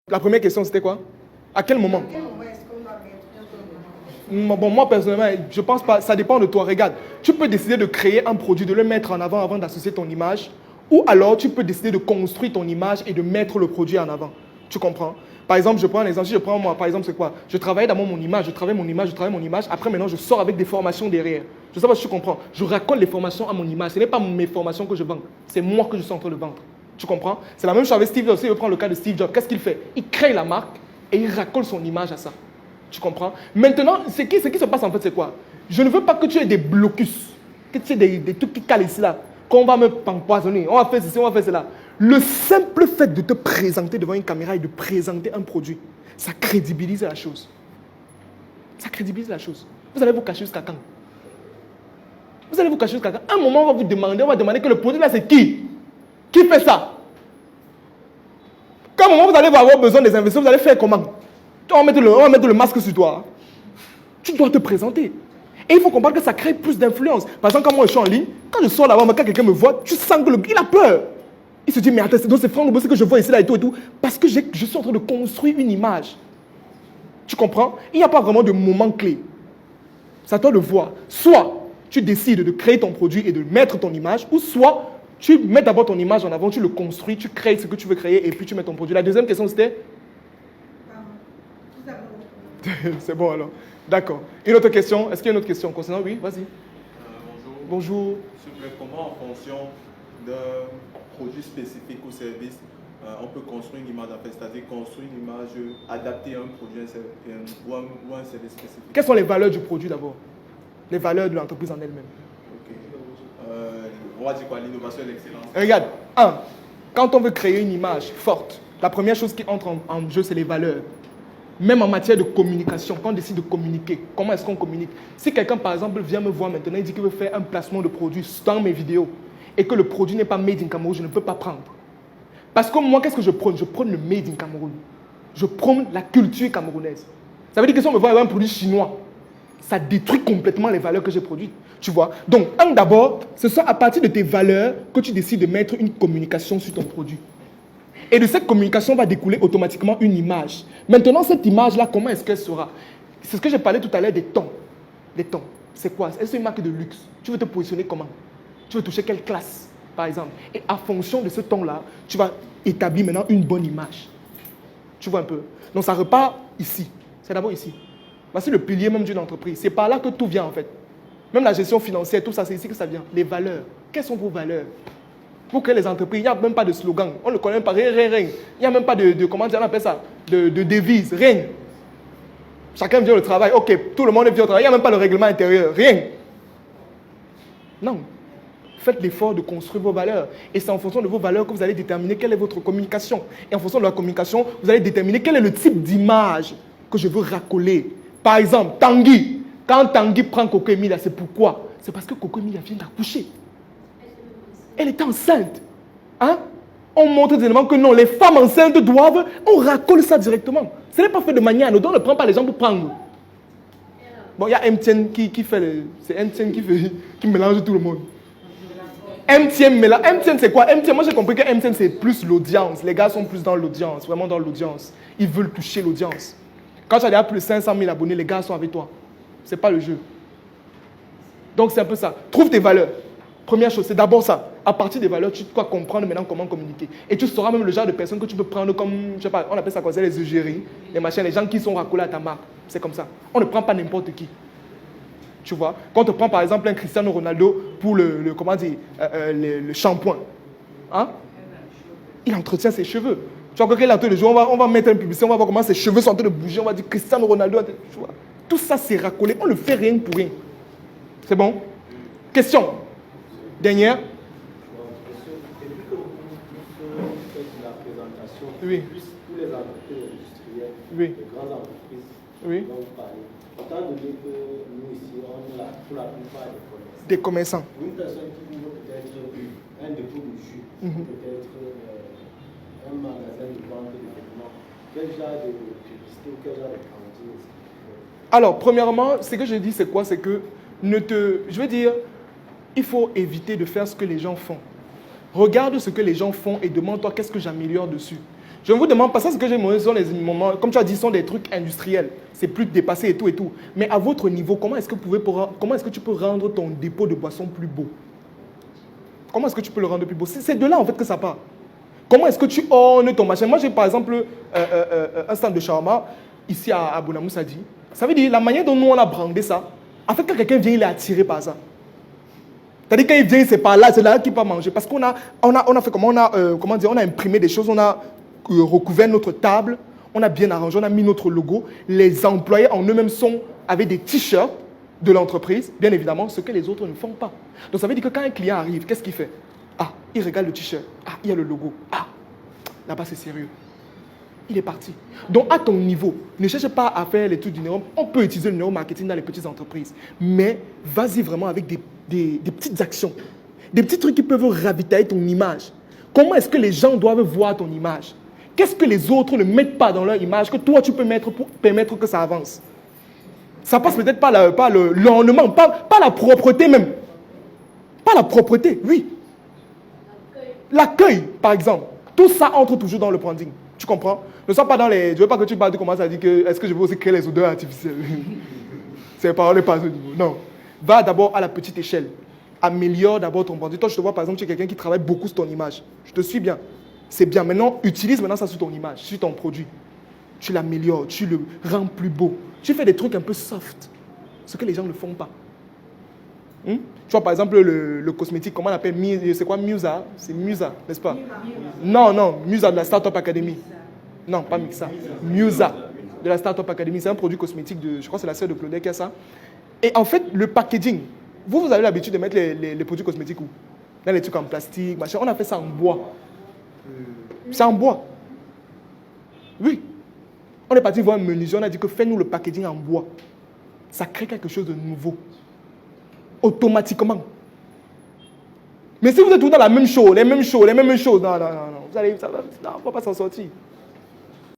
La première question, c'était quoi? À quel moment? À quel moment est-ce qu'on doit mettre Bon, moi, personnellement, je pense pas. Ça dépend de toi. Regarde, tu peux décider de créer un produit, de le mettre en avant d'associer ton image. Ou alors, tu peux décider de construire ton image et de mettre le produit en avant. Tu comprends? Par exemple, je prends un exemple. Si je prends moi, par exemple, c'est quoi? Je travaille d'abord mon image, je travaille mon image, je travaille mon image. Après, maintenant, je sors avec des formations derrière. Je ne sais pas si tu comprends. Je raccole les formations à mon image. Ce n'est pas mes formations que je vends. C'est moi que je suis en train de vendre. Tu comprends? C'est la même chose avec Steve Jobs. Si je prends le cas de Steve Jobs, qu'est-ce qu'il fait? Il crée la marque et il racole son image à ça. Tu comprends? Maintenant, ce qui se passe en fait, c'est quoi? Je ne veux pas que tu aies des blocus, que tu aies des trucs qui calent ici là, qu'on va me empoisonner, on va faire ceci, on va faire cela. Le simple fait de te présenter devant une caméra et de présenter un produit, ça crédibilise la chose. Ça crédibilise la chose. Vous allez vous cacher jusqu'à quand? Vous allez vous cacher jusqu'à quand? Un moment, on va demander que le produit là, c'est qui? Qui fait ça? Quand un moment, vous allez avoir besoin des investisseurs, vous allez faire comment? On va mettre le masque sur toi. Tu dois te présenter. Et il faut comprendre que ça crée plus d'influence. Par exemple, quand moi je suis en ligne, quand je sors là-bas, quand quelqu'un me voit, tu sens qu'il a peur. Il se dit, mais attends, c'est Franck Lobosé que je vois ici, là et tout. Parce que je suis en train de construire une image. Tu comprends? Il n'y a pas vraiment de moment clé. C'est à toi de voir. Soit tu décides de créer ton produit et de mettre ton image, ou soit tu mets d'abord ton image en avant, tu le construis, tu crées ce que tu veux créer et puis tu mets ton produit. La deuxième question, c'était? C'est bon alors. D'accord. Une autre question? Est-ce qu'il y a une autre question concernant? Oui, vas-y. Bonjour. Bonjour. S'il vous plaît, comment en fonction d'un produit spécifique ou service, on peut construire une image, c'est-à-dire construire une image adaptée à un produit ou un service spécifique? Quelles sont les valeurs du produit d'abord? Les valeurs de l'entreprise en elle-même. Ok. On va dire quoi? L'innovation et l'excellence. Regarde, quand on veut créer une image forte, la première chose qui entre en jeu, c'est les valeurs. Même en matière de communication, quand on décide de communiquer, comment est-ce qu'on communique? Si quelqu'un, par exemple, vient me voir maintenant, il dit qu'il veut faire un placement de produit dans mes vidéos et que le produit n'est pas made in Cameroun, je ne peux pas prendre. Parce que moi, qu'est-ce que je prône? Je prône le made in Cameroun. Je prône la culture camerounaise. Ça veut dire que si on me voit un produit chinois, ça détruit complètement les valeurs que j'ai produites. Tu vois? Donc, d'abord, ce sont à partir de tes valeurs que tu décides de mettre une communication sur ton produit. Et de cette communication va découler automatiquement une image. Maintenant, cette image-là, comment est-ce qu'elle sera? C'est ce que j'ai parlé tout à l'heure des tons. Les tons, c'est quoi? Est-ce que c'est une marque de luxe? Tu veux te positionner comment? Tu veux toucher quelle classe, par exemple? Et à fonction de ce ton-là, tu vas établir maintenant une bonne image. Tu vois un peu? Donc, ça repart ici. C'est d'abord ici. Voici le pilier même d'une entreprise. C'est par là que tout vient, en fait. Même la gestion financière, tout ça, c'est ici que ça vient. Les valeurs. Quelles sont vos valeurs? Pour créer les entreprises, il n'y a même pas de slogan. On ne connaît même pas. Rien. Il n'y a même pas de comment on appelle ça? De devise. Rien. Chacun vient au travail. Ok, tout le monde vient au travail. Il n'y a même pas de règlement intérieur. Rien. Non. Faites l'effort de construire vos valeurs. Et c'est en fonction de vos valeurs que vous allez déterminer quelle est votre communication. Et en fonction de la communication, vous allez déterminer quel est le type d'image que je veux racoler. Par exemple, Tanguy. Quand Tanguy prend Coco Emilia, c'est pourquoi? C'est parce que Coco Emilia vient d'accoucher. Elle est enceinte. Hein? On montre des éléments que non, les femmes enceintes doivent, on racole ça directement. Ce n'est pas fait de manière anodine, on ne prend pas les gens pour prendre. Bon, il y a MTN qui fait c'est MTN qui mélange tout le monde. MTN c'est quoi? MTN, moi j'ai compris que MTN c'est plus l'audience. Les gars sont plus dans l'audience, vraiment dans l'audience. Ils veulent toucher l'audience. Quand tu as déjà plus de 500 000 abonnés, les gars sont avec toi. Ce n'est pas le jeu. Donc c'est un peu ça. Trouve tes valeurs. Première chose, c'est d'abord ça. À partir des valeurs, tu dois comprendre maintenant comment communiquer. Et tu sauras même le genre de personnes que tu peux prendre comme, je sais pas, on appelle ça quoi, c'est les égéries, les machins, les gens qui sont racolés à ta marque. C'est comme ça. On ne prend pas n'importe qui. Tu vois, quand on te prend par exemple un Cristiano Ronaldo pour le shampoing, hein? Il entretient ses cheveux. Tu vois, quand il est en train de jouer, on va mettre une publicité, on va voir comment ses cheveux sont en train de bouger, on va dire Cristiano Ronaldo. Tu vois, tout ça c'est racolé, on ne le fait rien pour rien. C'est bon? Question. Dernière. Depuis que vous faites la présentation, Oui. tous les entreprises industrielles, Oui. les grandes entreprises Oui. dont vous parlez, autant donné que nous ici, on a pour la plupart Des commerçants. une personne qui ouvre peut-être un dépôt de jus, peut-être un magasin de vente de vêtements, quel genre de publicité ou quel genre de cantine est-ce qu'il faut? Alors, premièrement, ce que je dis, c'est quoi? C'est que je veux dire, il faut éviter de faire ce que les gens font. Regarde ce que les gens font et demande-toi qu'est-ce que j'améliore dessus. Je ne vous demande pas, ça ce que j'ai montré, ce sont les moments, comme tu as dit, ce sont des trucs industriels. C'est plus dépassé et tout et tout. Mais à votre niveau, comment est-ce que tu peux rendre ton dépôt de boisson plus beau? Comment est-ce que tu peux le rendre plus beau? C'est de là en fait que ça part. Comment est-ce que tu ornes ton machin? Moi j'ai par exemple un stand de shawarma ici à Bonamoussadi. Ça veut dire la manière dont nous on a brandé ça. En fait quand quelqu'un vient, il est attiré par ça. C'est-à-dire quand il vient, c'est par là, c'est là qu'il peut manger. Parce qu'on a fait comment on a imprimé des choses, on a recouvert notre table, on a bien arrangé, on a mis notre logo. Les employés en eux-mêmes sont avec des t-shirts de l'entreprise, bien évidemment, ce que les autres ne font pas. Donc ça veut dire que quand un client arrive, qu'est-ce qu'il fait? Ah, il regarde le t-shirt. Ah, il y a le logo. Ah, là-bas c'est sérieux. Il est parti. Donc à ton niveau, ne cherche pas à faire l'étude du neuro. On peut utiliser le neuromarketing dans les petites entreprises. Mais vas-y vraiment avec des petites actions. Des petits trucs qui peuvent ravitailler ton image. Comment est-ce que les gens doivent voir ton image? Qu'est-ce que les autres ne mettent pas dans leur image que toi tu peux mettre pour permettre que ça avance? Ça passe peut-être par l'ornement, pas la propreté même. Pas la propreté, oui. L'accueil, par exemple. Tout ça entre toujours dans le branding. Tu comprends? Ne sois pas dans les... Je ne veux pas que tu parles, tu commences à dire que est-ce que je veux aussi créer les odeurs artificielles? C'est pas à ce niveau. Non. Va d'abord à la petite échelle. Améliore d'abord ton branding. Toi, je te vois par exemple, tu es quelqu'un qui travaille beaucoup sur ton image. Je te suis bien. C'est bien. Maintenant, utilise ça sur ton image, sur ton produit. Tu l'améliores, tu le rends plus beau. Tu fais des trucs un peu soft. Ce que les gens ne font pas. Tu vois par exemple le cosmétique, comment on appelle? C'est quoi Musa? C'est Musa, n'est-ce pas? Non, Musa de la Startup Academy. Non, pas Mixa. Musa de la Startup Academy. C'est un produit cosmétique je crois que c'est la sœur de Claudette qui a ça. Et en fait, le packaging, vous avez l'habitude de mettre les produits cosmétiques où? Dans les trucs en plastique, machin. On a fait ça en bois. C'est en bois. Oui. On est parti voir un menuisier, on a dit que fais-nous le packaging en bois. Ça crée quelque chose de nouveau. Automatiquement. Mais si vous êtes tout dans la même chose, les mêmes choses, non, vous allez, on ne va pas s'en sortir.